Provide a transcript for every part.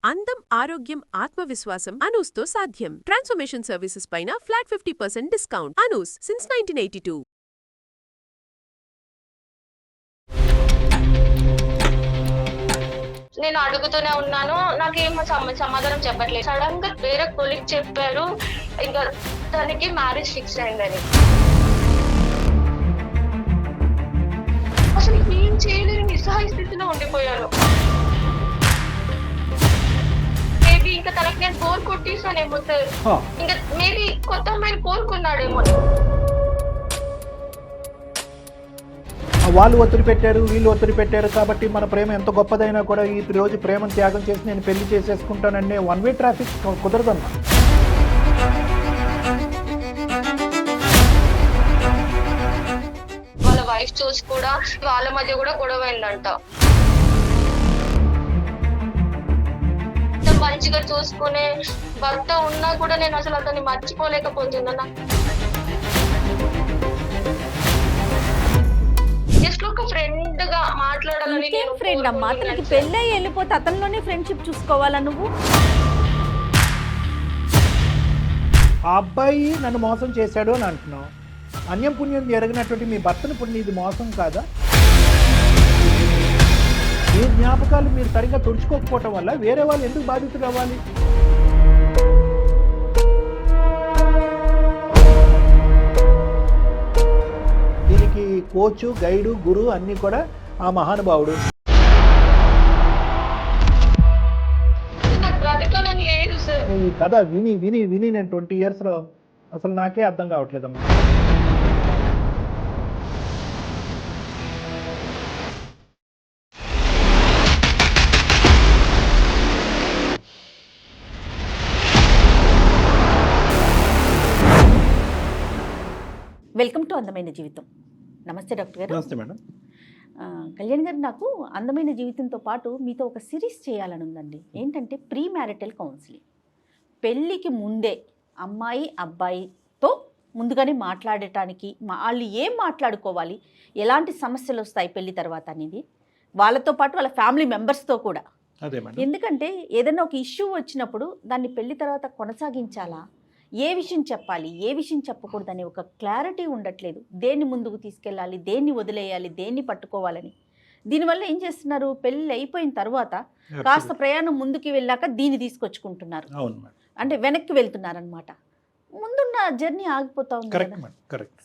అందం, ఆరోగ్యం, ఆత్మవిశ్వాసం అనూస్తో సాధ్యం. ట్రాన్స్ఫర్మేషన్ సర్వీసెస్ పైన ఫ్లాట్ 50% డిస్కౌంట్. అనూస్ సిన్స్ 1982. నేను అడుగుతూనే ఉన్నాను, నాకేం సమాధానం చెప్పట్లేదు. సడన్ గా వేరే కొలీగ్ చెప్పారు ఇంకా తనకి మ్యారేజ్ ఫిక్స్ అయిందని. అసలు ఏం చేయలేని నిస్సహాయ స్థితిలో ఉండిపోయాను. మేబీ ఇంకా తనకి నేను బోర్ కొట్టేసానేమో సార్. ఇంకా మేబీ కొత్త అమ్మాయిని కోరుకున్నాడేమో. వాళ్ళు ఒత్తిడి పెట్టారు, వీళ్ళు ఒత్తిడి పెట్టారు కాబట్టి మన ప్రేమ ఎంత గొప్పదైనా కూడా ఈ రోజు ప్రేమను త్యాగం చేసి నేను పెళ్లి చేసేసుకుంటాననే వన్ వే ట్రాఫిక్ కుదరదమ్మా. వాళ్ళ వైఫ్ చూసి కూడా వాళ్ళ మధ్య కూడా గొడవ అయిందంట. మంచిగా చూసుకునే భర్త ఉన్నా కూడా నేను అసలు అతన్ని మర్చిపోలేకపోతున్నా. జస్ట్ ఒక ఫ్రెండ్ గా మాట్లాడాలని. ఫ్రెండ్ అమ్మా, అతనికి పెళ్ళై వెళ్ళిపోతే అతనిలోనే ఫ్రెండ్షిప్ చూసుకోవాలా నువ్వు? ఆ అబ్బాయి నన్ను మోసం చేశాడు అని అంటున్నావు. అన్యం పుణ్యం జరిగినటువంటి మీ భర్తను పుణ్యం ఇది మోసం కాదా? ఈ జ్ఞాపకాలు మీరు సరిగ్గా తుడుచుకోకపోవటం వల్ల వేరే వాళ్ళు ఎందుకు బాధితులు అవ్వాలి? దీనికి కోచ్, గైడు, గురువు అన్నీ కూడా ఆ మహానుభావుడు. ఈ కథ విని విని విని నేను 20 years లో అసలు నాకే అర్థం కావట్లేదమ్మా. వెల్కమ్ టు అందమైన జీవితం. నమస్తే డాక్టర్ గారు. నమస్తే మేడం. కళ్యాణ్ గారు, నాకు అందమైన జీవితంతో పాటు మీతో ఒక సిరీస్ చేయాలని ఉందండి. ఏంటంటే ప్రీ మ్యారిటల్ కౌన్సిలింగ్. పెళ్ళికి ముందే అమ్మాయి అబ్బాయితో ముందుగానే మాట్లాడటానికి వాళ్ళు ఏం మాట్లాడుకోవాలి, ఎలాంటి సమస్యలు వస్తాయి పెళ్లి తర్వాత అనేది, వాళ్ళతో పాటు వాళ్ళ ఫ్యామిలీ మెంబర్స్తో కూడా. ఎందుకంటే ఏదైనా ఒక ఇష్యూ వచ్చినప్పుడు దాన్ని పెళ్లి తర్వాత కొనసాగించాలా, ఏ విషయం చెప్పాలి, ఏ విషయం చెప్పకూడదని ఒక క్లారిటీ ఉండట్లేదు. దేన్ని ముందుకు తీసుకెళ్ళాలి, దేన్ని వదిలేయాలి, దేన్ని పట్టుకోవాలని. దీనివల్ల ఏం చేస్తున్నారు, పెళ్ళి అయిపోయిన తర్వాత కాస్త ప్రయాణం ముందుకు వెళ్ళాక దీన్ని తీసుకొచ్చుకుంటున్నారు, అంటే వెనక్కి వెళ్తున్నారనమాట. ముందున్న జర్నీ ఆగిపోతా ఉంది.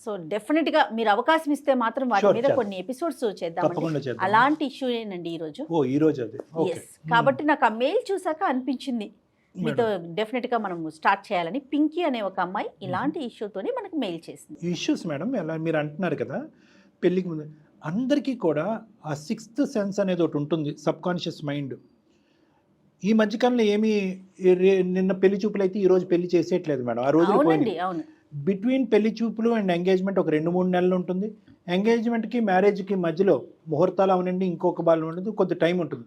సో డెఫినెట్గా మీరు అవకాశం ఇస్తే మాత్రం వాటి మీద కొన్ని ఎపిసోడ్స్ చేద్దాం. అలాంటి ఇష్యూనేనండి ఈరోజు. కాబట్టి నాకు ఆ మెయిల్ చూసాక అనిపించింది మీతో డెఫినెట్గా మనం స్టార్ట్ చేయాలని. పింకీ అనే ఒక అమ్మాయి ఇలాంటి ఇష్యూతోనే మనకు మెయిల్ చేసింది. ఇష్యూస్ మేడం ఎలా మీరు అంటున్నారు కదా, పెళ్ళికి ముందు అందరికీ కూడా ఆ 6th సెన్స్ అనేది ఒకటి ఉంటుంది, సబ్ కాన్షియస్ మైండ్. ఈ మధ్యకాలంలో ఏమి నిన్న పెళ్లి చూపులు అయితే ఈ రోజు పెళ్లి చేసేయట్లేదు మేడం. ఆ రోజు బిట్వీన్ పెళ్లి చూపులు అండ్ ఎంగేజ్మెంట్ ఒక 2-3 నెలలు ఉంటుంది. ఎంగేజ్మెంట్కి మ్యారేజ్కి మధ్యలో ముహూర్తాలు అవనండి, ఇంకొక బాలు ఉంటుంది, కొద్ది టైం ఉంటుంది.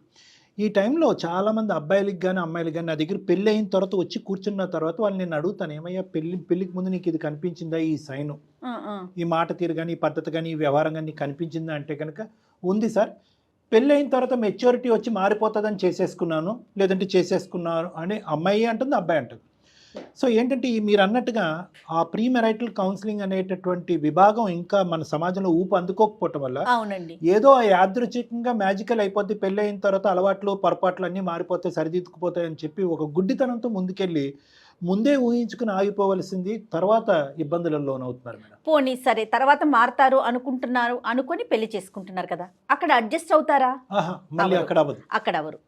ఈ టైంలో చాలామంది అబ్బాయిలకి కానీ అమ్మాయిలకి కానీ నా దగ్గర పెళ్ళి అయిన తర్వాత వచ్చి కూర్చున్న తర్వాత వాళ్ళు నేను అడుగుతాను, ఏమయ్యా పెళ్ళికి ముందు నీకు ఇది కనిపించిందా, ఈ సైను, ఈ మాట తీరు కానీ, ఈ పద్ధతి కానీ, ఈ వ్యవహారం కానీ నీకు కనిపించిందా అంటే కనుక ఉంది సార్, పెళ్ళి అయిన తర్వాత మెచ్యూరిటీ వచ్చి మారిపోతుందని చేసేసుకున్నాను, లేదంటే చేసేసుకున్నారు అని అమ్మాయి అంటుంది, అబ్బాయి అంటుంది. సో ఏంటంటే మీరు అన్నట్టుగా ఆ ప్రీ మ్యారిటల్ కౌన్సిలింగ్ అనేటటువంటి విభాగం ఇంకా మన సమాజంలో ఊపు అందుకోకపోవటం వల్ల ఏదో యాదృచ్ఛికంగా మ్యాజికల్ అయిపోద్ది, పెళ్ళి అయిన తర్వాత అలవాట్లు పొరపాట్లు అన్నీ మారిపోతాయి, సరిదిద్దుకుపోతాయి అని చెప్పి ఒక గుడ్డితనంతో ముందుకెళ్ళి ముందే ఊహించుకుని ఆగిపోవలసింది, తర్వాత ఇబ్బందులలో లోనవుతున్నారు మేడం. పోనీ సరే, తర్వాత మారతారు అనుకుంటున్నారు, అనుకొని పెళ్లి చేసుకుంటున్నారు కదా, అక్కడ అడ్జస్ట్ అవుతారా? మళ్ళీ అక్కడ అవరు.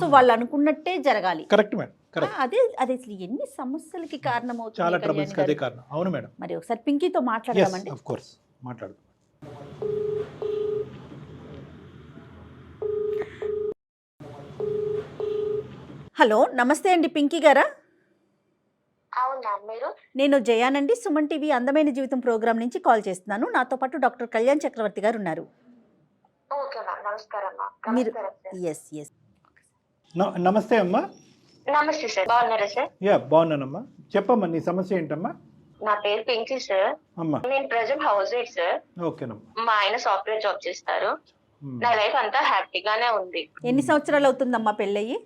సో వాళ్ళు అనుకున్నట్టే జరగాలి. Correct madam. అదే అసలు ఎన్ని సమస్యలకి కారణమవుతుంది. చాలా ట్రబుల్స్ అదే కారణం. అవును మేడం. మరి ఒకసారి పింకీతో మాట్లాడదామండి. ఆఫ్ కోర్స్ మాట్లాడు. హలో, నమస్తే అండి పింకీ గారా? అవునా మీరు? నేను జయానండి, సుమన్ టీవీ అందమైన జీవితం ప్రోగ్రామ్ నుంచి కాల్ చేస్తున్నాను. నాతో పాటు డాక్టర్ కళ్యాణ్ చక్రవర్తి గారు ఉన్నారు. మీరు నమస్తే అమ్మా. నమస్తే సార్, బాగున్నారా సార్? బాగున్నానమ్మా. చెప్పమ్మా, నీ సమస్య ఏంటమ్మా? నా పేరు పింకీ సార్. నేను ప్రెజెంట్ హౌస్ వైఫ్ సార్. మా ఆయన సాఫ్ట్వేర్ జాబ్ చేస్తారు. నా లైఫ్ అంతా హ్యాపీగానే ఉంది. ఎన్ని సంవత్సరాలు అవుతుందమ్మా పెళ్ళయ్యి?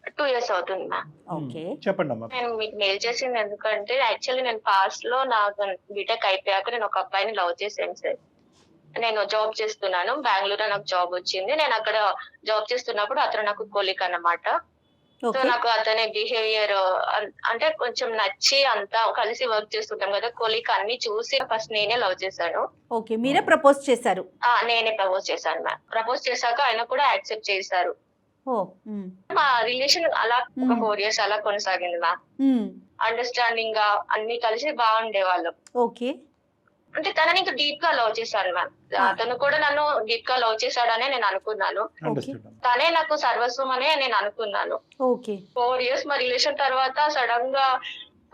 2 years అవుతుంది మ్యామ్. ఓకే. చెప్పండి అమ్మా. నేను మీకు మెయిల్ చేసింది ఎందుకంటే యాక్చువల్లీ నేను పాస్ట్ లో నాకు బీటెక్ అయిపోయాక నేను ఒక అబ్బాయిని లవ్ చేశాను సార్. నేను జాబ్ చేస్తున్నాను బెంగళూరులో, నాకు జాబ్ వచ్చింది. నేను అక్కడ జాబ్ చేస్తున్నప్పుడు అతను నాకు కొలీగ్ అన్నమాట. So okay. నాకు అతని బిహేవియర్ అంటే కొంచెం నచ్చి అంతా కలిసి వర్క్ చేస్తుంటాం కదా, కొలీగ్ అన్ని చూసి ఫస్ట్ నేనే లవ్ చేశాను. ఓకే, మీరే ప్రపోజ్ చేశారు. నేనే ప్రపోజ్ చేశాను మ్యామ్. ప్రపోజ్ చేశాక ఆయన కూడా యాక్సెప్ట్ చేశారు. ఓ. మా రిలేషన్ అలా ఒక 4 years అలా కొనసాగింది మ్యామ్. అండర్స్టాండింగ్ గా అన్ని కలిసి బాగుండేవాళ్ళం. ఓకే. అంటే తనని ఇంకా డీప్ గా లవ్ చేశాను మ్యామ్. అతను కూడా నన్ను డీప్ గా లవ్ చేశాడనే నేను అనుకున్నాను. అండర్స్టాండ్. తనే నాకు సర్వస్వం అనే నేను అనుకున్నాను. ఓకే. 4 years మా రిలేషన్ తర్వాత సడన్ గా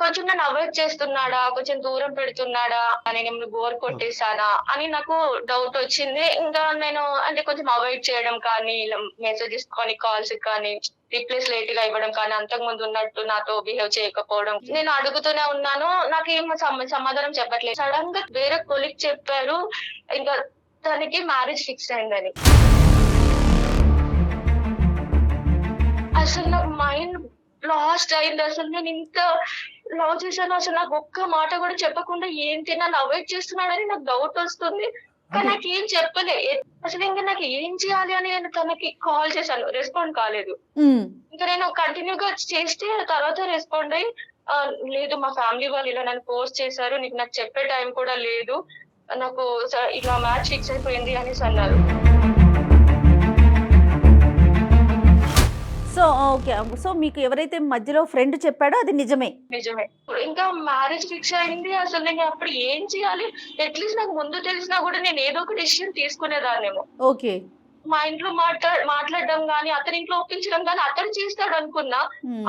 కొంచెం నన్ను అవాయిడ్ చేస్తున్నాడా, కొంచెం దూరం పెడుతున్నాడా, నేను బోర్ కొట్టేశానా అని నాకు డౌట్ వచ్చింది. ఇంకా నేను అంటే కొంచెం అవాయిడ్ చేయడం కానీ, మెసేజెస్ కానీ, కాల్స్ కానీ రిప్లైస్ లేట్ గా ఇవ్వడం కానీ, అంతకు ముందు ఉన్నట్టు నాతో బిహేవ్ చేయకపోవడం. నేను అడుగుతూనే ఉన్నాను, నాకేం సమాధానం చెప్పట్లేదు. సడన్ గా వేరే కొలీగ్ చెప్పారు ఇంకా తనకి మ్యారేజ్ ఫిక్స్ అయిందని. అసలు నాకు మైండ్ లాస్ట్ అయింది. అసలు నేను ఇంత లవ్ చేశాను, అసలు నాకు ఒక్క మాట కూడా చెప్పకుండా ఏంటి నన్ను అవాయిడ్ చేస్తున్నాడని నాకు డౌట్ వస్తుంది. కానీ నాకు ఏం చెప్పలే. అసలు ఇంకా నాకు ఏం చేయాలి అని నేను తనకి కాల్ చేశాను, రెస్పాండ్ కాలేదు. ఇంకా నేను కంటిన్యూగా చేస్తే తర్వాత రెస్పాండ్ అయ్యి లేదు మా ఫ్యామిలీ వాళ్ళు ఇలా నన్ను పోస్ట్ చేశారు, నీకు నాకు చెప్పే టైం కూడా లేదు, నాకు ఇలా మ్యాచ్ ఫిక్స్ అయిపోయింది అనేసి అన్నారు. సో ఓకే, సో మీకు ఎవరైతే మధ్యలో ఫ్రెండ్ చెప్పాడో అది నిజమే. నిజమే. ఇంకా మ్యారేజ్ ఫిక్స్ అయింది. అసలు నేను అప్పుడు ఏం చేయాలి? అట్లీస్ట్ నాకు ముందు తెలిసినా కూడా నేను ఏదో ఒక డెసిషన్ తీసుకునేదాన్నేమో. ఓకే. మా ఇంట్లో మాట్లాడడం గానీ, అతని ఇంట్లో ఒప్పించడం గానీ అతను చేస్తాడు అనుకున్నా.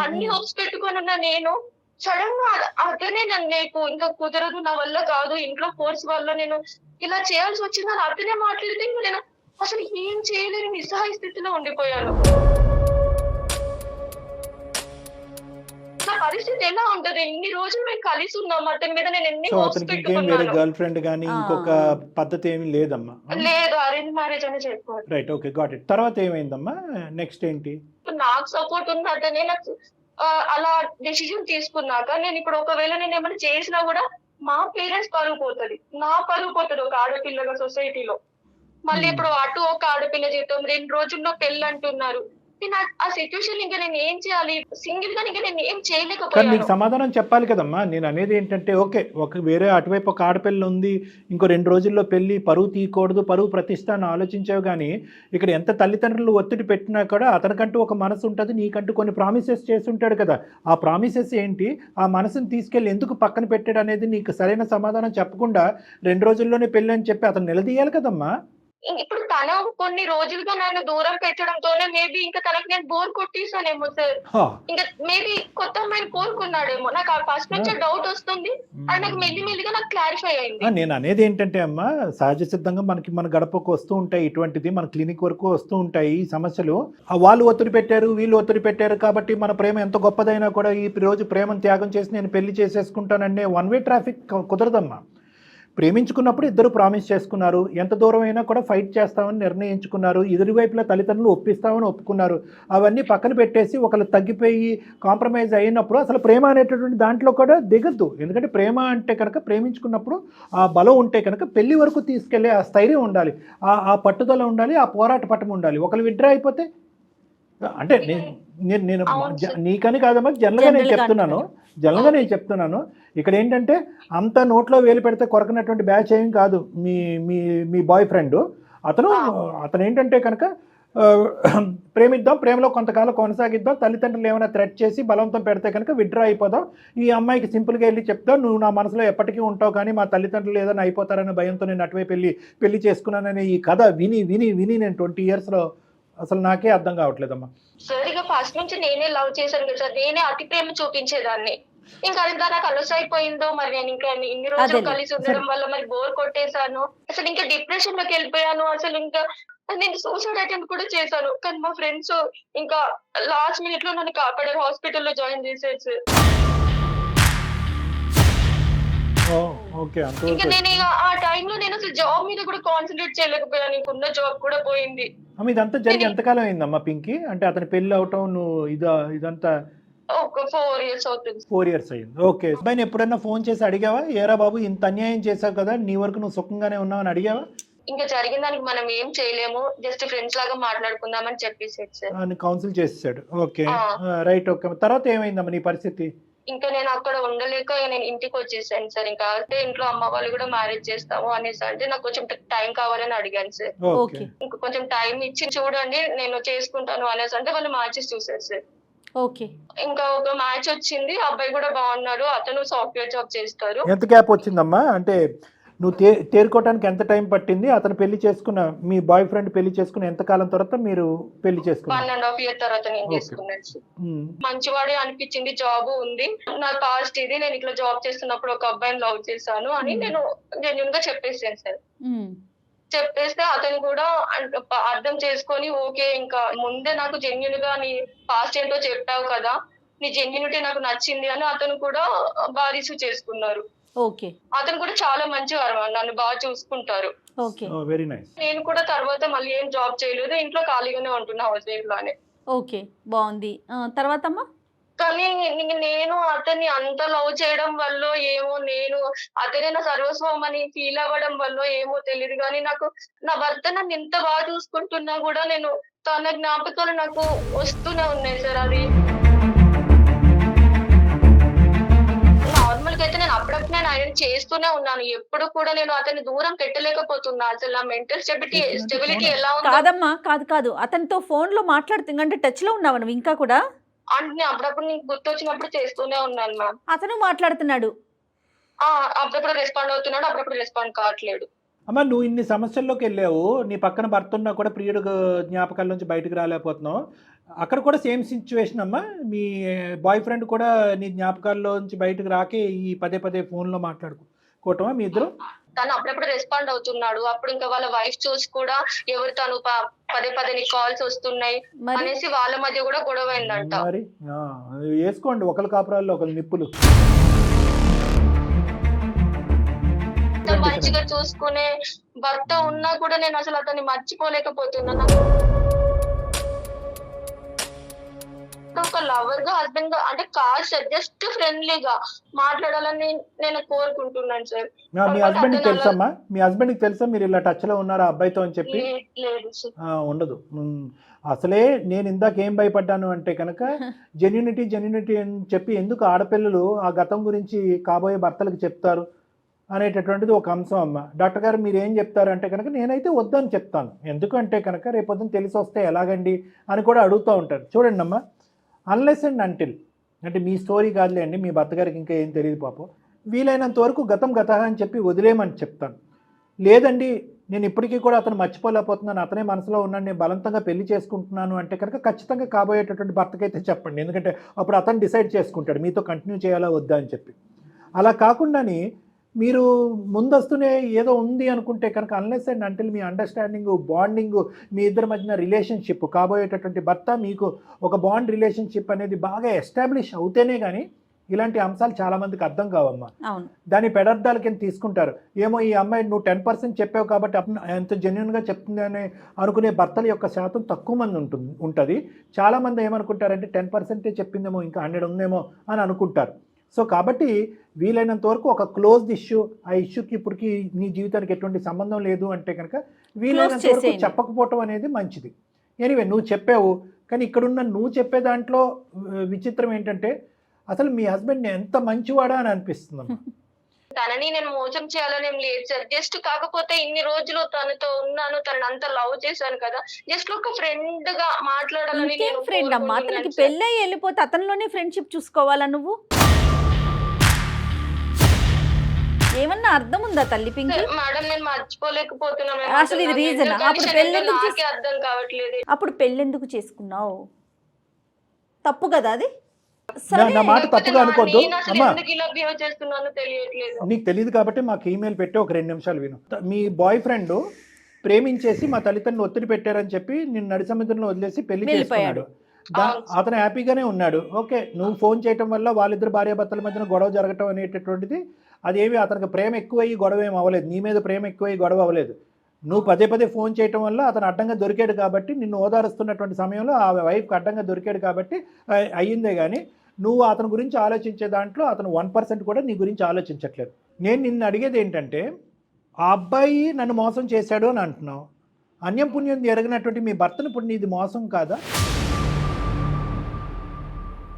అన్ని హోప్స్ పెట్టుకొని ఉన్న నేను సడన్ గా అతనే నీకు ఇంకా కుదరదు, నా వల్ల కాదు, ఇంట్లో ఫోర్స్ వల్ల నేను ఇలా చేయాల్సి వచ్చిందని అతనే మాట్లాడితే నేను అసలు ఏం చేయలేని నిస్సహాయ స్థితిలో ఉండిపోయాను. నా పరిస్థితి ఎలా ఉంటది? ఇన్ని రోజులు మేము కలిసి ఉన్నాం, అతని మీద నేను ఎన్ని హోప్స్ అతనికి ఇంకేం వేరే పెట్టుకున్నాను. గర్ల్ ఫ్రెండ్ కానీ ఇంకొక పద్ధతి ఏమీ లేదమ్మా. లేదు, అరేంజ్ మ్యారేజ్ అని చెప్పారు. Right, okay, got it. తర్వాత ఏమైందమ్మా? నెక్స్ట్ ఏంటి? నాకు సపోర్ట్ ఉన్న అతనే నాకు అలా డెసిజన్ తీసుకున్నాక నేను ఇప్పుడు ఒకవేళ నేను ఏమైనా చేసినా కూడా మా పేరెంట్స్ పరువు పోతుంది, నా పరువు పోతుంది ఒక ఆడపిల్లగా సొసైటీలో. మళ్ళీ ఇప్పుడు అటు ఒక ఆడపిల్ల జీవితం 2 రోజుల్లో పెళ్ళి అంటున్నారు. ఆ సిచ్యువేషన్ ఇంకా నేను ఏం చేయాలి? సింగిల్ గా ఇంకా నేను ఏం కానీ చేయలేకపోయాను. నీకు సమాధానం చెప్పాలి కదమ్మా. నేను అనేది ఏంటంటే, ఓకే, ఒక వేరే అటువైపు ఒక ఆడపిల్ల ఉంది, ఇంకో 2 రోజుల్లో పెళ్ళి, పరువు తీయకూడదు, పరువు ప్రతిష్ట అని ఆలోచించావు. కానీ ఇక్కడ ఎంత తల్లిదండ్రులు ఒత్తిడి పెట్టినా కూడా అతనికంటూ ఒక మనసు ఉంటుంది, నీకంటూ కొన్ని ప్రామిసెస్ చేసి ఉంటాడు కదా. ఆ ప్రామిసెస్ ఏంటి, ఆ మనసుని తీసుకెళ్ళి ఎందుకు పక్కన పెట్టాడు అనేది నీకు సరైన సమాధానం చెప్పకుండా 2 రోజుల్లోనే పెళ్ళి అని చెప్పి అతను నిలదీయాలి కదమ్మా. ఇప్పుడు తన కొన్ని రోజులుగా నన్ను దూరం పెట్టడంతోనే మేబీ ఇంకా తనకు నేను బోర్ కొట్టేసానేమో సార్. ఇంకా మేబీ కొత్త అమ్మాయిని కోరుకున్నాడేమో. నాకు ఆ ఫస్ట్ నుంచి డౌట్ వస్తుంది. అది నాకు మెల్లిమెల్లిగా నాకు క్లారిఫై అయింది. నేను అనేది ఏంటంటే అమ్మా, సహజ సిద్ధంగా మన గడపకు వస్తూ ఉంటాయి ఇటువంటిది, మన క్లినిక్ వరకు వస్తూ ఉంటాయి ఈ సమస్యలు. వాళ్ళు ఒత్తిడి పెట్టారు, వీళ్ళు ఒత్తిడి పెట్టారు కాబట్టి మన ప్రేమ ఎంత గొప్పదైనా కూడా ఈ రోజు ప్రేమను త్యాగం చేసి నేను పెళ్లి చేసేసుకుంటాననే వన్ వే ట్రాఫిక్ కుదరదమ్మా. ప్రేమించుకున్నప్పుడు ఇద్దరు ప్రామిస్ చేసుకున్నారు, ఎంత దూరం అయినా కూడా ఫైట్ చేస్తామని నిర్ణయించుకున్నారు, ఇరువైపుల తల్లిదండ్రులు ఒప్పిస్తామని ఒప్పుకున్నారు. అవన్నీ పక్కన పెట్టేసి ఒకళ్ళు తగ్గిపోయి కాంప్రమైజ్ అయినప్పుడు అసలు ప్రేమ అనేటటువంటి దాంట్లో కూడా దిగద్దు. ఎందుకంటే ప్రేమ అంటే కనుక ప్రేమించుకున్నప్పుడు ఆ బలం ఉంటే కనుక పెళ్లి వరకు తీసుకెళ్లే ఆ స్థైర్యం ఉండాలి, ఆ పట్టుదల ఉండాలి, ఆ పోరాట పటం ఉండాలి. ఒకళ్ళు విడ్రా అయిపోతే అంటే నేను నీకని కాదమ్మా, జనరల్గా నేను చెప్తున్నాను. ఇక్కడ ఏంటంటే అంత నోట్లో వేలు పెడితే కొరకనటువంటి బ్యాచ్ ఏం కాదు మీ బాయ్ ఫ్రెండ్. అతను ఏంటంటే కనుక ప్రేమిద్దాం, ప్రేమలో కొంతకాలం కొనసాగిద్దాం, తల్లిదండ్రులు ఏమైనా థ్రెట్ చేసి బలవంతం పెడితే కనుక విడ్రా అయిపోదాం, ఈ అమ్మాయికి సింపుల్గా వెళ్ళి చెప్తాం, నువ్వు నా మనసులో ఎప్పటికీ ఉంటావు, కానీ మా తల్లిదండ్రులు ఏదైనా అయిపోతారనే భయంతో నేను అటువైపు పెళ్లి చేసుకున్నాననే ఈ కథ విని నేను 20 yearsలో అసలు నాకే అర్థం కావట్లేదమ్మా. సార్ ఇక ఫస్ట్ నుంచి నేనే లవ్ చేశాను కదా సార్, నేనే అతి ప్రేమ చూపించేదాన్ని. ఇంకా అది నాకు అలస అయిపోయిందో మరి, నేను ఇంకా ఇన్ని రోజులు కలిసి ఉండడం వల్ల మరి బోర్ కొట్టేశాను, అసలు ఇంకా డిప్రెషన్ లోకి వెళ్ళిపోయాను. అసలు ఇంకా నేను సూసైడ్ అటెంప్ట్ కూడా చేశాను. కానీ మా ఫ్రెండ్స్ ఇంకా లాస్ట్ మినిట్ లో నన్ను కాపాడారు, హాస్పిటల్లో జాయిన్ చేసేసి. ఓకే, ఇంకా అంతవరకు నేను ఇక ఆ టైంలో నేను అసలు జాబ్ మీద కూడా కాన్సన్ట్రేట్ చేయలేకపోయాను. నీకున్న జాబ్ కూడా పోయింది. ఇదంతా జరిగి ఎంతకాలం అయిందమ్మా పింకీ? అంటే అతని పెళ్లి అవటం నువ్వు ఇదంతా ఒక 4 years అవుతుంది. 4 years అయింది. ఓకే, అబ్బాయిని ఎప్పుడైనా ఫోన్ చేసి అడిగావా? ఏరా బాబు ఇంత అన్యాయం చేశావు కదా, నీ వరకు నువ్వు సుఖంగానే ఉన్నావని అడిగావా? ఇంకా జరిగిన దానికి మనం ఏం చేయలేము, జస్ట్ ఫ్రెండ్స్ లాగా మాట్లాడుకుందామని చెప్పేసాడు సార్. అని కౌన్సిల్ చేసాడు. ఓకే, ఆ. రైట్. ఓకే, తర్వాత ఏమైందమ్మా నీ పరిస్థితి? ఇంకా నేను అక్కడ ఉండలేక నేను ఇంటికి వచ్చేసాను సార్. ఇంకా అయితే ఇంట్లో అమ్మ వాళ్ళు కూడా మ్యారేజ్ చేస్తాము అనేసి అంటే నాకు కొంచెం టైం కావాలని అడిగాను సార్. ఓకే, ఓకే ఇంకా కొంచెం టైం ఇచ్చి చూడండి నేను చేసుకుంటాను అనేసి అంటే వాళ్ళు మ్యాచెస్ చూసారు సార్. ఓకే ఇంకా ఒక మ్యాచ్ వచ్చింది, అబ్బాయి కూడా బాగున్నాడు, అతను సాఫ్ట్వేర్ జాబ్ చేస్తారు. ఎంత గ్యాప్ వచ్చిందమ్మా? అంటే నువ్వు తేరుకోవడానికి ఎంత టైం పట్టింది? అతను పెళ్లి చేసుకున్న మీ బాయ్ ఫ్రెండ్ పెళ్లి చేసుకున్న ఎంత కాలం తర్వాత మీరు పెళ్లి చేసుకున్నారు? 1.5 year తర్వాత నేను Okay. చేసుకున్నాను సార్. మంచివాడే అనిపించింది, జాబ్ ఉంది, నా పాస్ట్ ఇది, నేను ఇట్లా జాబ్ చేస్తున్నప్పుడు ఒక అబ్బాయిని లవ్ చేశాను అని నేను జెన్యున్ గా చెప్పేసాను సార్. చెప్పేస్తే అతను కూడా అర్థం చేసుకొని ఓకే, ఇంకా ముందే నాకు జెన్యున్ గా నీ పాస్ట్ ఏంటో చెప్పావు కదా, నీ జెన్యునిటీ నాకు నచ్చింది అని అతను కూడా బాగా రిసీవ్ చేసుకున్నారు. ఓకే అతను కూడా చాలా మంచివారు, నన్ను బాగా చూసుకుంటారు. Okay very nice. నేను కూడా తర్వాత మళ్ళీ ఏం జాబ్ చేయలేదు, ఇంట్లో ఖాళీగానే ఉంటున్నా హౌస్ వైఫ్ లానే. ఓకే బాగుంది. తర్వాత అమ్మా? కానీ నేను అతన్ని అంత లవ్ చేయడం వల్ల ఏమో, నేను అతనే నా సర్వస్వం అని ఫీల్ అవ్వడం వల్ల ఏమో తెలియదు కానీ నాకు నా భర్త నన్ను ఎంత బాగా చూసుకుంటున్నా కూడా నేను తన జ్ఞాపకాలు నాకు వస్తూనే ఉన్నాయి సార్. అది నార్మల్ గా అయితే నేను అప్పుడప్పుడు నేను ఆయన చేస్తూనే ఉన్నాను, ఎప్పుడు కూడా నేను అతన్ని దూరం పెట్టలేకపోతున్నా. అసలు నా మెంటల్ స్టెబిలిటీ ఎలా ఉంది కాదమ్మా, కాదు అతనితో ఫోన్ లో మాట్లాడుతూ అంటే టచ్ లో ఉన్నావు నువ్వు ఇంకా కూడా? అంటే అప్పుడప్పుడు నీకు గుర్తొచ్చినప్పుడు చేస్తూనే ఉన్నాను మ్యామ్. అతను మాట్లాడుతున్నాడు? అప్పుడప్పుడు రెస్పాండ్ అవుతున్నాడు, అప్పుడప్పుడు రెస్పాండ్ కావట్లేదు. అమ్మా, నువ్వు ఇన్ని సమస్యల్లోకి వెళ్ళావు, నీ పక్కన భర్త ఉన్నా కూడా ప్రియుడు జ్ఞాపకాల నుంచి బయటకు రాలేకపోతున్నావు. అక్కడ కూడా సేమ్ సిచ్యువేషన్ అమ్మా, మీ బాయ్ ఫ్రెండ్ కూడా నీ జ్ఞాపకాల్లో నుంచి బయటకు రాకే ఈ పదే ఫోన్లో మాట్లాడుకోవటమా మీ ఇద్దరు? తను అప్పుడప్పుడు రెస్పాండ్ అవుతున్నాడు, అప్పుడు ఇంకా వాళ్ళ వైఫ్ చూసి కూడా ఎవరు తను పదే నీ కాల్స్ వస్తున్నాయి అనేసి వాళ్ళ మధ్య కూడా గొడవ అయిందంట. మరి వేసుకోండి ఒకరి కాపురాల్లో ఒకరు నిప్పులు. మంచిగా చూసుకునే భర్త ఉన్నా కూడా నేను అసలు అతన్ని మర్చిపోలేకపోతున్నాను. ఒక లవర్ గా, హస్బెండ్ గా అంటే కాదు సార్, జస్ట్ ఫ్రెండ్లీగా మాట్లాడాలని నేను కోరుకుంటున్నాను సార్. మీ హస్బెండ్ కి తెలుసమ్మా? మీ హస్బెండ్ కి తెలుసా మీరు ఇలా టచ్ లో ఉన్నారా అబ్బాయితో అని చెప్పి? లేదు సార్. ఉండదు. అసలే నేను ఇందాక ఏం భయపడ్డాను అంటే కనుక జెన్యూనిటీ అని చెప్పి ఎందుకు ఆడపిల్లలు ఆ గతం గురించి కాబోయే భర్తలకు చెప్తారు అనేటటువంటిది ఒక అంశం అమ్మ. డాక్టర్ గారు మీరు ఏం చెప్తారు అంటే కనుక నేనైతే వద్దని చెప్తాను. ఎందుకంటే కనుక రేపొద్దున తెలిసి వస్తే ఎలాగండి అని కూడా అడుగుతూ ఉంటారు. చూడండి అమ్మ, అన్లెస్ అండ్ అంటిల్ అంటే మీ స్టోరీ కాదులేండి, మీ భర్త గారికి ఇంకా ఏం తెలియదు పాపం, వీలైనంత వరకు గతం అని చెప్పి వదిలేయమని చెప్తాను. లేదండి నేను ఇప్పటికీ కూడా అతను మర్చిపోలేకపోతున్నాను, అతనే మనసులో ఉన్నాను, నేను బలవంతంగా పెళ్లి చేసుకుంటున్నాను అంటే కనుక ఖచ్చితంగా కాబోయేటటువంటి భర్తకైతే చెప్పండి. ఎందుకంటే అప్పుడు అతను డిసైడ్ చేసుకుంటాడు మీతో కంటిన్యూ చేయాలా వద్దా అని చెప్పి. అలా కాకుండాని మీరు ముందస్తునే ఏదో ఉంది అనుకుంటే కనుక అన్లెస్ అండ్ అంటిల్ మీ అండర్స్టాండింగ్, బాండింగ్, మీ ఇద్దరి మధ్యన రిలేషన్షిప్, కాబోయేటటువంటి భర్త మీకు ఒక బాండ్ రిలేషన్షిప్ అనేది బాగా ఎస్టాబ్లిష్ అవుతేనే కానీ ఇలాంటి అంశాలు చాలామందికి అర్థం కావమ్మా. దాని పెడార్థాల కింద తీసుకుంటారు. ఏమో ఈ అమ్మాయి నువ్వు 10% చెప్పావు కాబట్టి ఎంత జెన్యున్గా చెప్తుంది అని అనుకునే భర్తల యొక్క శాతం తక్కువ మంది ఉంటుంది. చాలామంది ఏమనుకుంటారంటే 10% చెప్పిందేమో ఇంకా 100 ఉందేమో అని అనుకుంటారు. సో కాబట్టి వీలైనంత వరకు ఒక క్లోజ్డ్ ఇష్యూ, ఆ ఇష్యూకి ఇప్పటికి నీ జీవితానికి ఎటువంటి సంబంధం లేదు అంటే కనుక వీలైనంత వరకు చెప్పకపోవటం అనేది మంచిది. ఎనీవే నువ్వు చెప్పావు, కానీ ఇక్కడున్న నువ్వు చెప్పే దాంట్లో విచిత్రం ఏంటంటే అసలు మీ హస్బెండ్ ఎంత మంచివాడా అని అనిపిస్తుంది. తనని నేను మోసం చేయాలని ఏం లేదు సార్, జస్ట్ కాకపోతే ఇన్ని రోజులు తనతో ఉన్నాను, తనని అంత లవ్ చేశాను కదా, జస్ట్ ఒక ఫ్రెండ్ గా మాట్లాడాలని. ఫ్రెండ్ అమ్మా, అతనికి పెళ్ళై వెళ్ళిపోతే అతనిలోనే ఫ్రెండ్షిప్ చూసుకోవాలా నువ్వు? ఏమన్నా అర్థం ఉందా తల్లి పింకి? మేడం నేను మర్చిపోలేకపోతున్నాను అసలు ఇది రీజన్. అప్పుడు పెళ్ళెందుకు అర్థం కావట్లేదు. అప్పుడు పెళ్ళెందుకు చేసుకున్నావు? తప్పు కదా అది. నా మాట తప్పుగా అనుకోద్దు అమ్మా, తెలియట్లేదు. నీకు తెలియదు కాబట్టి మాకు ఈమెయిల్ పెట్టి ఒక 2 నిమిషాలు విను. మీ బాయ్ ఫ్రెండ్ ప్రేమించేసి మా తల్లిదండ్రులు ఒత్తిడి పెట్టారని చెప్పి నేను నడి సముద్రంలో వదిలేసి పెళ్లి చేసుకున్నాడు. అతను హ్యాపీగానే ఉన్నాడు. ఓకే, నువ్వు ఫోన్ చేయటం వల్ల వాళ్ళిద్దరు భార్యాభర్తల మధ్యన గొడవ జరగటం అనేటటువంటిది అదేమి అతనికి ప్రేమ ఎక్కువయ్యి గొడవ ఏమి అవ్వలేదు, నీ మీద ప్రేమ ఎక్కువయ్యి గొడవ అవ్వలేదు. నువ్వు పదే పదే ఫోన్ చేయటం వల్ల అతను అడ్డంగా దొరికాడు కాబట్టి, నిన్ను ఓదారుస్తున్నటువంటి సమయంలో ఆ వైఫ్కి అడ్డంగా దొరికాడు కాబట్టి అయ్యిందే కానీ నువ్వు అతని గురించి ఆలోచించే దాంట్లో అతను 1% కూడా నీ గురించి ఆలోచించట్లేదు. నేను నిన్ను అడిగేది ఏంటంటే, ఆ అబ్బాయి నన్ను మోసం చేశాడు అని అంటున్నావు, అన్యం పుణ్యం ఎరగినటువంటి మీ భర్తను ఇప్పుడు నీది మోసం కాదా?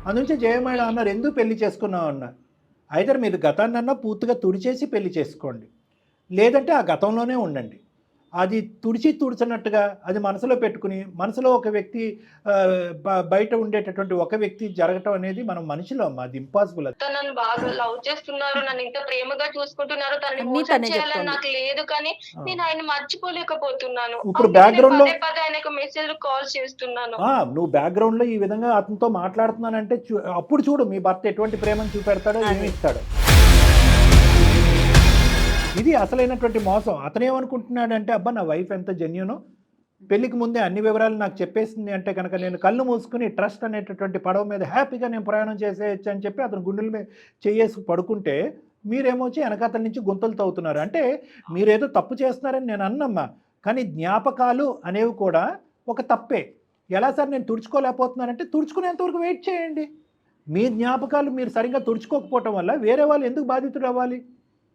అందుంచే జయమేళ అన్నారు, ఎందుకు పెళ్లి చేసుకున్నావు అన్నారు. అయితే మీరు గతాన్నన్నా పూర్తిగా తుడిచేసి పెళ్లి చేసుకోండి, లేదంటే ఆ గతంలోనే ఉండండి. అది తుడిచినట్టుగా అది మనసులో పెట్టుకుని, మనసులో ఒక వ్యక్తి బయట ఉండేటటువంటి ఒక వ్యక్తి జరగటం అనేది మనం మనిషిలో అమ్మా, అది ఇంపాసిబుల్. తను నన్ను బాగా లవ్ చేస్తున్నారు, నన్ను ఇంత ప్రేమగా చూసుకుంటున్నారు, తనని అన్నీ మోసం తనే చేయాలని చెప్తోంది. నాకు లేదు, కానీ నేను ఆయన మర్చిపోలేకపోతున్నాను. ఇప్పుడు అందుకే background లో- పదే పదే ఆయనకు మెసేజ్ కాల్ చేస్తున్నాను. నువ్వు బ్యాక్గ్రౌండ్లో ఈ విధంగా అతనితో మాట్లాడుతున్నానంటే అప్పుడు చూడు మీ భర్త ఎటువంటి ప్రేమను చూపెడతాడో, ఏమి ఇస్తాడో. ఇది అసలైనటువంటి మోసం. అతనేమనుకుంటున్నాడంటే, అబ్బా నా వైఫ్ ఎంత జెన్యూనో, పెళ్లికి ముందే అన్ని వివరాలు నాకు చెప్పేసింది అంటే కనుక నేను కళ్ళు మూసుకుని ట్రస్ట్ అనేటటువంటి పడవ మీద హ్యాపీగా నేను ప్రయాణం చేసేయచ్చు అని చెప్పి అతను గుండెల మీద చేయేసి పడుకుంటే, మీరేమొచ్చి వెనకాతల నుంచి గుంతలు తవ్వుతున్నారు. అంటే మీరేదో తప్పు చేస్తున్నారని నేను అన్నమ్మా, కానీ జ్ఞాపకాలు అనేవి కూడా ఒక తప్పే. ఎలా సార్ నేను తుడుచుకోలేకపోతున్నానంటే, తుడుచుకునేంతవరకు వెయిట్ చేయండి. మీ జ్ఞాపకాలు మీరు సరిగ్గా తుడుచుకోకపోవటం వల్ల వేరే వాళ్ళు ఎందుకు బాధితుడు అవ్వాలి,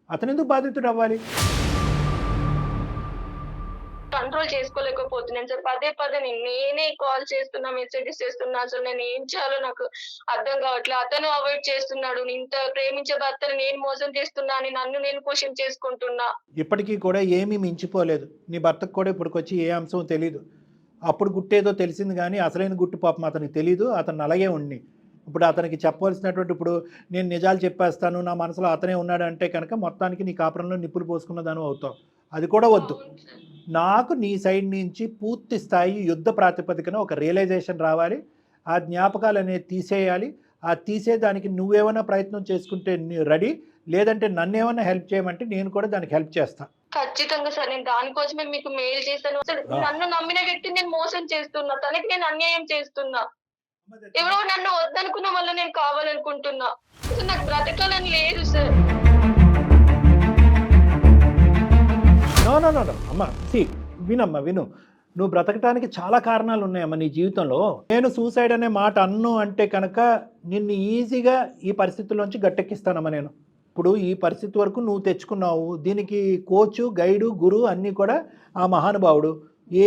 అతను ఎందుకు బాధితుడు అవ్వాలి? కంట్రోల్ చేసుకోలేకపోతున్నాను సార్. పదే పదే నేనే కాల్ చేస్తున్నా, మెసేజెస్ చేస్తున్నా, అసలు నేను ఏం చేయాలో నాకు అర్థం కావట్లేదు. అతను అవాయిడ్ చేస్తున్నాడు, ఇంత ప్రేమించే భర్తను నేను మోసం చేస్తున్నా అని నన్ను నేను క్వశ్చన్ చేసుకుంటున్నా. ఇప్పటికీ కూడా ఏమీ మించిపోలేదు. నీ భర్తకు కూడా ఇప్పటికొచ్చి ఏ అంశం తెలియదు. అప్పుడు గుట్టేదో తెలిసింది కానీ అసలైన గుట్టు పాపం అతనికి తెలియదు. అతను అలాగే ఉండి ఇప్పుడు అతనికి చెప్పవలసినటువంటి, ఇప్పుడు నేను నిజాలు చెప్పేస్తాను, నా మనసులో అతనే ఉన్నాడు అంటే కనుక మొత్తానికి నీ కాపురంలో నిప్పులు పోసుకున్న దాని అవుతావు. అది కూడా వద్దు. నాకు నీ సైడ్ నుంచి పూర్తి స్థాయి యుద్ధ ప్రాతిపదికన ఒక రియలైజేషన్ రావాలి. ఆ జ్ఞాపకాలు అనేది తీసేయాలి. ఆ తీసేదానికి నువ్వేమైనా ప్రయత్నం చేసుకుంటే రెడీ, లేదంటే నన్ను ఏమైనా హెల్ప్ చేయమంటే నేను కూడా దానికి హెల్ప్ చేస్తా. ఖచ్చితంగా సార్, నేను దానికోసమే మీకు మెయిల్ చేశాను. అసలు నన్ను నమ్మిన వ్యక్తిని నేను మోసం చేస్తున్నా, తనకి నేను అన్యాయం చేస్తున్నా. ఎవరో నన్ను వద్దనుకున్న వల్ల నేను కావాలనుకుంటున్నా. అసలు నాకు బ్రతకాలని లేదు సార్. నో అమ్మ, వినమ్మా విను. నువ్వు బ్రతకటానికి చాలా కారణాలు ఉన్నాయమ్మా నీ జీవితంలో. నేను సూసైడ్ అనే మాట అన్ను అంటే కనుక నిన్ను ఈజీగా ఈ పరిస్థితుల్లోంచి గట్టెక్కిస్తానమ్మా నేను. ఇప్పుడు ఈ పరిస్థితి వరకు నువ్వు తెచ్చుకున్నావు, దీనికి కోచు, గైడు, గురువు అన్నీ కూడా ఆ మహానుభావుడు.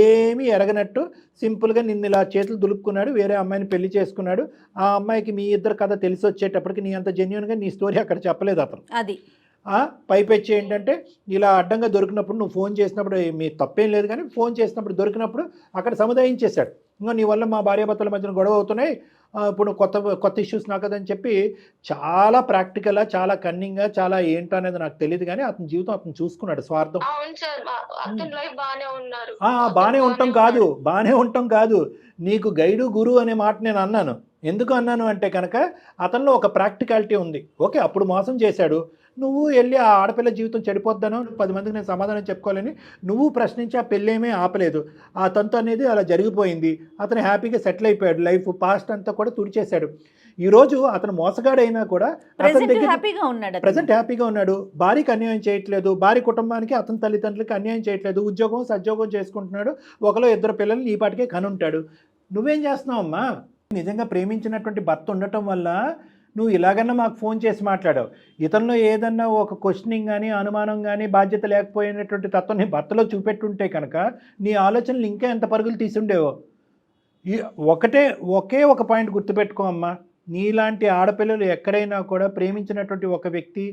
ఏమీ ఎరగనట్టు సింపుల్గా నిన్ను ఇలా చేతులు దులుపుకున్నాడు, వేరే అమ్మాయిని పెళ్లి చేసుకున్నాడు. ఆ అమ్మాయికి మీ ఇద్దరు కథ తెలిసి వచ్చేటప్పటికి నీ అంత జెన్యూన్గా నీ స్టోరీ అక్కడ చెప్పలేదు అతను. అది పైపెచ్చి ఏంటంటే, ఇలా అడ్డంగా దొరికినప్పుడు నువ్వు ఫోన్ చేసినప్పుడు మీ తప్పేం లేదు, కానీ ఫోన్ చేసినప్పుడు దొరికినప్పుడు అక్కడ సముదాయించేశాడు. ఇంకా నీ వల్ల మా భార్యాభర్తల మధ్యన గొడవ అవుతున్నాయి, ఇప్పుడు కొత్త ఇష్యూస్ నాకు అదని చెప్పి చాలా ప్రాక్టికల్గా, చాలా కన్నింగ్గా, చాలా ఏంటో అనేది నాకు తెలియదు, కానీ అతని జీవితం అతను చూసుకున్నాడు స్వార్థం. అవును సార్, అతని లైఫ్ బానే ఉన్నారు. బాగానే ఉంటాం కాదు, నీకు గైడు గురువు అనే మాట నేను అన్నాను. ఎందుకు అన్నాను అంటే కనుక అతనిలో ఒక ప్రాక్టికాలిటీ ఉంది. ఓకే, అప్పుడు మోసం చేశాడు, నువ్వు వెళ్ళి ఆ ఆడపిల్ల జీవితం చెడిపోద్దాను 10 మందికి నేను సమాధానం చెప్పుకోవాలని నువ్వు ప్రశ్నించి ఆ పెళ్ళేమీ ఆపలేదు. ఆ తంతు అనేది అలా జరిగిపోయింది. అతను హ్యాపీగా సెటిల్ అయిపోయాడు, లైఫ్ పాస్ట్ అంతా కూడా తుడిచేశాడు. ఈరోజు అతను మోసగాడైనా కూడా ప్రెజెంట్ హ్యాపీగా ఉన్నాడు. భార్యకి అన్యాయం చేయట్లేదు, భార్య కుటుంబానికి అతని తల్లిదండ్రులకి అన్యాయం చేయట్లేదు, ఉద్యోగం సద్యోగం చేసుకుంటున్నాడు, ఒకలో 2 పిల్లలు ఈ పాటికే కనుంటాడు. నువ్వేం చేస్తున్నావమ్మా? నిజంగా ప్రేమించినటువంటి భర్త ఉండటం వల్ల నువ్వు ఇలాగన్నా మాకు ఫోన్ చేసి మాట్లాడావు. ఇతనిలో ఏదన్నా ఒక క్వశ్చనింగ్ కానీ, అనుమానం కానీ, బాధ్యత లేకపోయినటువంటి తత్వం నీ భర్తలో చూపెట్టుంటే కనుక నీ ఆలోచనలు ఇంకా ఎంత పరుగులు తీసుండేవో. ఒకే ఒక పాయింట్ గుర్తుపెట్టుకో అమ్మా, నీలాంటి ఆడపిల్లలు ఎక్కడైనా కూడా ప్రేమించినటువంటి ఒక వ్యక్తి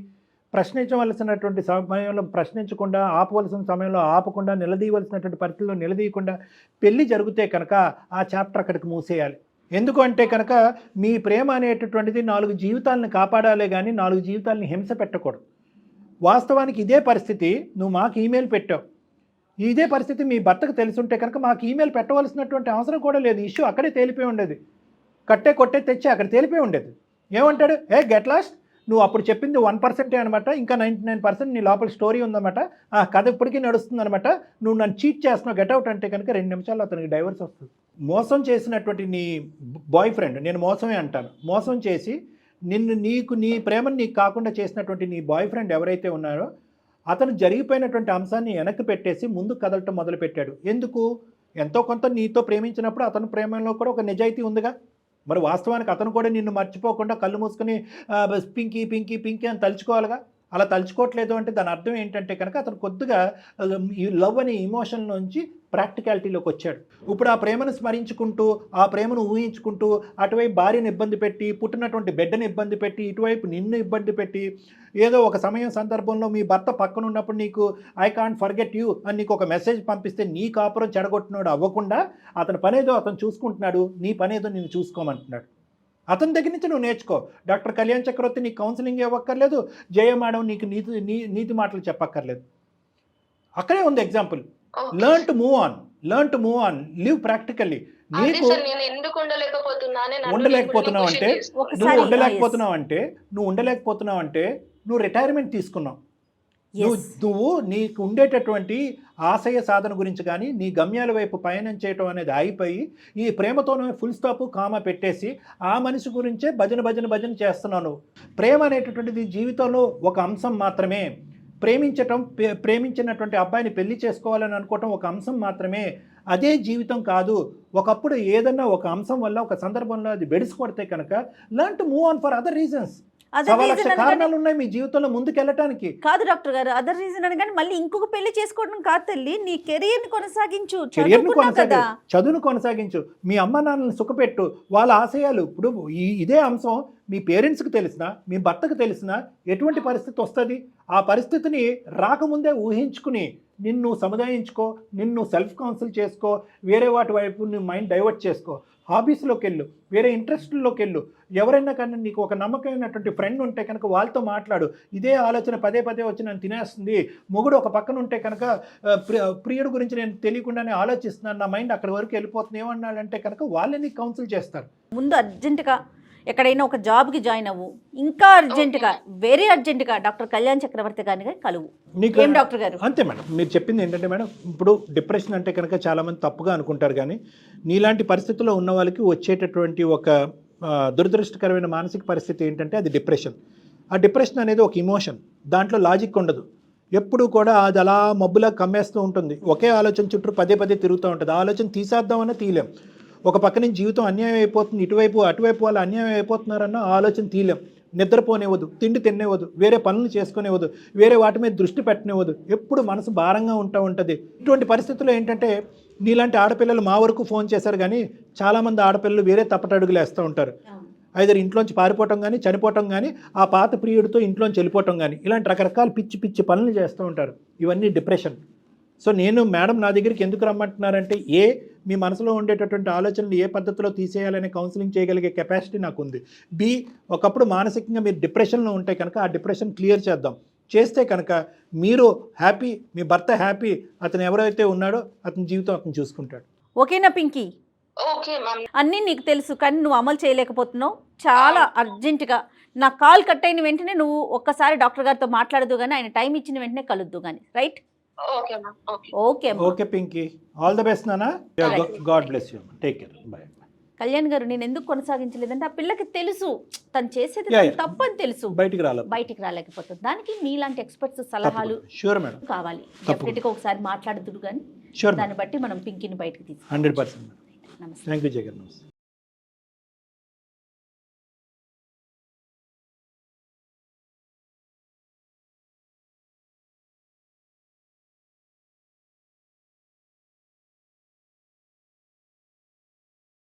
ప్రశ్నించవలసినటువంటి సమయంలో ప్రశ్నించకుండా, ఆపవలసిన సమయంలో ఆపకుండా, నిలదీయవలసినటువంటి పరిస్థితుల్లో నిలదీయకుండా పెళ్ళి జరిగితే కనుక ఆ చాప్టర్ అక్కడికి మూసేయాలి. ఎందుకు అంటే కనుక మీ ప్రేమ అనేటటువంటిది 4 జీవితాలను కాపాడాలే కానీ 4 జీవితాలని హింస పెట్టకూడదు. వాస్తవానికి ఇదే పరిస్థితి నువ్వు మాకు ఈమెయిల్ పెట్టావు, ఇదే పరిస్థితి మీ భర్తకు తెలుసుంటే కనుక మాకు ఈమెయిల్ పెట్టవలసినటువంటి అవసరం కూడా లేదు. ఇష్యూ అక్కడే తేలిపోయి ఉండేది, కొట్టే తెచ్చి అక్కడ తేలిపోయి ఉండేది. ఏమంటాడు, గెట్ లాస్ట్, నువ్వు అప్పుడు చెప్పింది 1% అనమాట, ఇంకా 99% నీ లోపల స్టోరీ ఉందన్నమాట, ఆ కథ ఇప్పటికీ నడుస్తుంది అనమాట, నువ్వు నన్ను చీట్ చేస్తున్నావు, గెట్అవుట్ అంటే కనుక 2 నిమిషాల్లో అతనికి డైవర్స్ వస్తుంది. మోసం చేసినటువంటి నీ బాయ్ ఫ్రెండ్, నేను మోసమే అంటాను, మోసం చేసి నీ ప్రేమను నీకు కాకుండా చేసినటువంటి నీ బాయ్ ఫ్రెండ్ ఎవరైతే ఉన్నారో అతను జరిగిపోయినటువంటి అంశాన్ని వెనక్కి పెట్టేసి ముందు కదలటం మొదలుపెట్టాడు. ఎందుకు? ఎంతో కొంత నీతో ప్రేమించినప్పుడు అతని ప్రేమలో కూడా ఒక నిజాయితీ ఉందిగా. మరి వాస్తవానికి అతను కూడా నిన్ను మర్చిపోకుండా కళ్ళు మూసుకొని పింకీ పింకీ పింకీ అని తలుచుకోవాలిగా. అలా తలుచుకోవట్లేదు అంటే దాని అర్థం ఏంటంటే కనుక అతను కొద్దిగా ఈ లవ్ అనే ఇమోషన్ నుంచి ప్రాక్టికాలిటీలోకి వచ్చాడు. ఇప్పుడు ఆ ప్రేమను స్మరించుకుంటూ ఆ ప్రేమను ఊహించుకుంటూ అటువైపు భార్యను ఇబ్బంది పెట్టి, పుట్టినటువంటి బిడ్డను ఇబ్బంది పెట్టి, ఇటువైపు నిన్ను ఇబ్బంది పెట్టి, ఏదో ఒక సమయం సందర్భంలో మీ భర్త పక్కన ఉన్నప్పుడు నీకు ఐ కాంట్ ఫర్గెట్ యూ అని నీకు ఒక మెసేజ్ పంపిస్తే నీ కాపురం చెడగొట్టినాడు అవ్వకుండా అతని పనేదో అతను చూసుకుంటున్నాడు, నీ పనేదో నేను చూసుకోమంటున్నాడు. అతని దగ్గర నుంచి నువ్వు నేర్చుకో. డాక్టర్ కళ్యాణ్ చక్రవర్తి నీకు కౌన్సిలింగ్ ఇవ్వక్కర్లేదు, జయ మేడం నీకు నీతి మాటలు చెప్పక్కర్లేదు. అక్కడే ఉంది example. Learn to move on, live practically. నీకు ఉండలేకపోతున్నావు అంటే నువ్వు రిటైర్మెంట్ తీసుకున్నావు. నువ్వు నీకు ఉండేటటువంటి ఆశయ సాధన గురించి కానీ నీ గమ్యాల వైపు పయనం చేయటం అనేది అయిపోయి ఈ ప్రేమతోనే ఫుల్ స్టాప్ కామా పెట్టేసి ఆ మనిషి గురించే భజన చేస్తున్నావు. ప్రేమ అనేటటువంటిది జీవితంలో ఒక అంశం మాత్రమే. ప్రేమించినటువంటి అబ్బాయిని పెళ్లి చేసుకోవాలని అనుకోవటం ఒక అంశం మాత్రమే. అదే జీవితం కాదు. ఒకప్పుడు ఏదన్నా ఒక అంశం వల్ల ఒక సందర్భంలో అది బెడిసి కొడితే కనుక learn to move on for other reasons. కారణాలు ఉన్నాయి మీ జీవితంలో ముందుకెళ్ళటానికి. కాదు డాక్టర్ గారు, అదర్ రీజన్ అని కానీ మళ్ళీ ఇంకొక పెళ్లి చేసుకోవడం కాదు తల్లి. నీ కెరియర్ ని కొనసాగించు, చదువును కొనసాగించు, మీ అమ్మ నాన్నని సుఖపెట్టు, వాళ్ళ ఆశయాలు. ఇప్పుడు ఇదే అంశం మీ పేరెంట్స్కి తెలిసినా మీ భర్తకు తెలిసినా ఎటువంటి పరిస్థితి వస్తుంది? ఆ పరిస్థితిని రాకముందే ఊహించుకుని నిన్ను సముదాయించుకో, నిన్ను సెల్ఫ్ కౌన్సిల్ చేసుకో, వేరే వాటి వైపు నీ మైండ్ డైవర్ట్ చేసుకో, హాబీస్లోకి వెళ్ళు, వేరే ఇంట్రెస్ట్లోకి వెళ్ళు. ఎవరైనా కానీ నీకు ఒక నమ్మకమైనటువంటి ఫ్రెండ్ ఉంటే కనుక వాళ్ళతో మాట్లాడు. ఇదే ఆలోచన పదే వచ్చి నన్ను తినేస్తుంది. మొగుడు ఒక పక్కన ఉంటే కనుక ప్రియుడు గురించి నేను తెలియకుండానే ఆలోచిస్తున్నాను, నా మైండ్ అక్కడి వరకు వెళ్ళిపోతుంది ఏమన్నాడంటే కనుక వాళ్ళే నీకు కౌన్సిల్ చేస్తారు. ముందు అర్జెంటుగా ఎక్కడైనా ఒక జాబ్కి జాయిన్ అవ్వు, ఇంకా అర్జెంటుగా వెరీ అర్జెంటుగా డాక్టర్ కళ్యాణ్ చక్రవర్తి గారిని కలువు. ఏం డాక్టర్ గారు? అంతే మేడం, మీరు చెప్పింది ఏంటంటే మేడం, ఇప్పుడు డిప్రెషన్ అంటే కనుక చాలామంది తప్పుగా అనుకుంటారు. కానీ నీలాంటి పరిస్థితుల్లో ఉన్న వాళ్ళకి వచ్చేటటువంటి ఒక దురదృష్టకరమైన మానసిక పరిస్థితి ఏంటంటే అది డిప్రెషన్. ఆ డిప్రెషన్ అనేది ఒక ఇమోషన్, దాంట్లో లాజిక్ ఉండదు. ఎప్పుడు కూడా అది అలా మబ్బులా కమ్మేస్తూ ఉంటుంది. ఒకే ఆలోచన చుట్టూ పదే తిరుగుతూ ఉంటుంది. ఆ ఆలోచన తీసేద్దామన్నా తీయలేం. ఒక పక్క నుంచి జీవితం అన్యాయం అయిపోతుంది, అటువైపు వాళ్ళు అన్యాయం అయిపోతున్నారన్న ఆలోచన తీయలేం. నిద్రపోనివ్వదు, తిండి తినేవ్వదు, వేరే పనులు చేసుకునేవ్వదు, వేరే వాటి మీద దృష్టి పెట్టనివ్వదు. ఎప్పుడు మనసు భారంగా ఉంటుంది. ఇటువంటి పరిస్థితుల్లో ఏంటంటే నీలాంటి ఆడపిల్లలు మా వరకు ఫోన్ చేశారు, కానీ చాలామంది ఆడపిల్లలు వేరే తప్పటడుగులు వేస్తూ ఉంటారు. ఐదర్ ఇంట్లోంచి పారిపోవటం కానీ, చనిపోవటం కానీ, ఆ పాత ప్రియుడితో ఇంట్లోంచి వెళ్ళిపోవటం కానీ, ఇలాంటి రకరకాల పిచ్చి పనులు చేస్తూ ఉంటారు. ఇవన్నీ డిప్రెషన్. సో నేను మేడం నా దగ్గరికి ఎందుకు రమ్మంటున్నారంటే మీ మనసులో ఉండేటటువంటి ఆలోచనలు ఏ పద్ధతిలో తీసేయాలనే కౌన్సిలింగ్ చేయగలిగే కెపాసిటీ నాకు ఉంది. ఒకప్పుడు మానసికంగా మీరు డిప్రెషన్లో ఉంటే కనుక ఆ డిప్రెషన్ క్లియర్ చేస్తే కనుక మీరు హ్యాపీ, మీ భర్త హ్యాపీ, అతను ఎవరైతే ఉన్నాడో అతని జీవితం అతను చూసుకుంటాడు. ఓకేనా పింకీ? అన్నీ నీకు తెలుసు కానీ నువ్వు అమలు చేయలేకపోతున్నావు. చాలా అర్జెంటుగా నా కాల్ కట్ అయిన వెంటనే నువ్వు ఒక్కసారి డాక్టర్ గారితో మాట్లాడదు కానీ ఆయన టైం ఇచ్చిన వెంటనే కలుద్దు కానీ. Right? Okay Pinky, all the best నానా. God bless you, take care, bye. Kalyan garu, నేను ఎందుకు కొనసాగించలేదంటే ఆ పిల్లకి తెలుసు తను చేసేది తప్పని తెలుసు, బయటికి రాలేకపోతుంది. దానికి మీలాంటి ఎక్స్పర్ట్స్ సలహాలు కావాలి. డెఫినెట్గా ఒకసారి మాట్లాడుతుడు కానీ దాన్ని బట్టి మనం పింకీని బయటకు తీసుకుంటాం. 100%. నమస్తే. Thank you Jagan.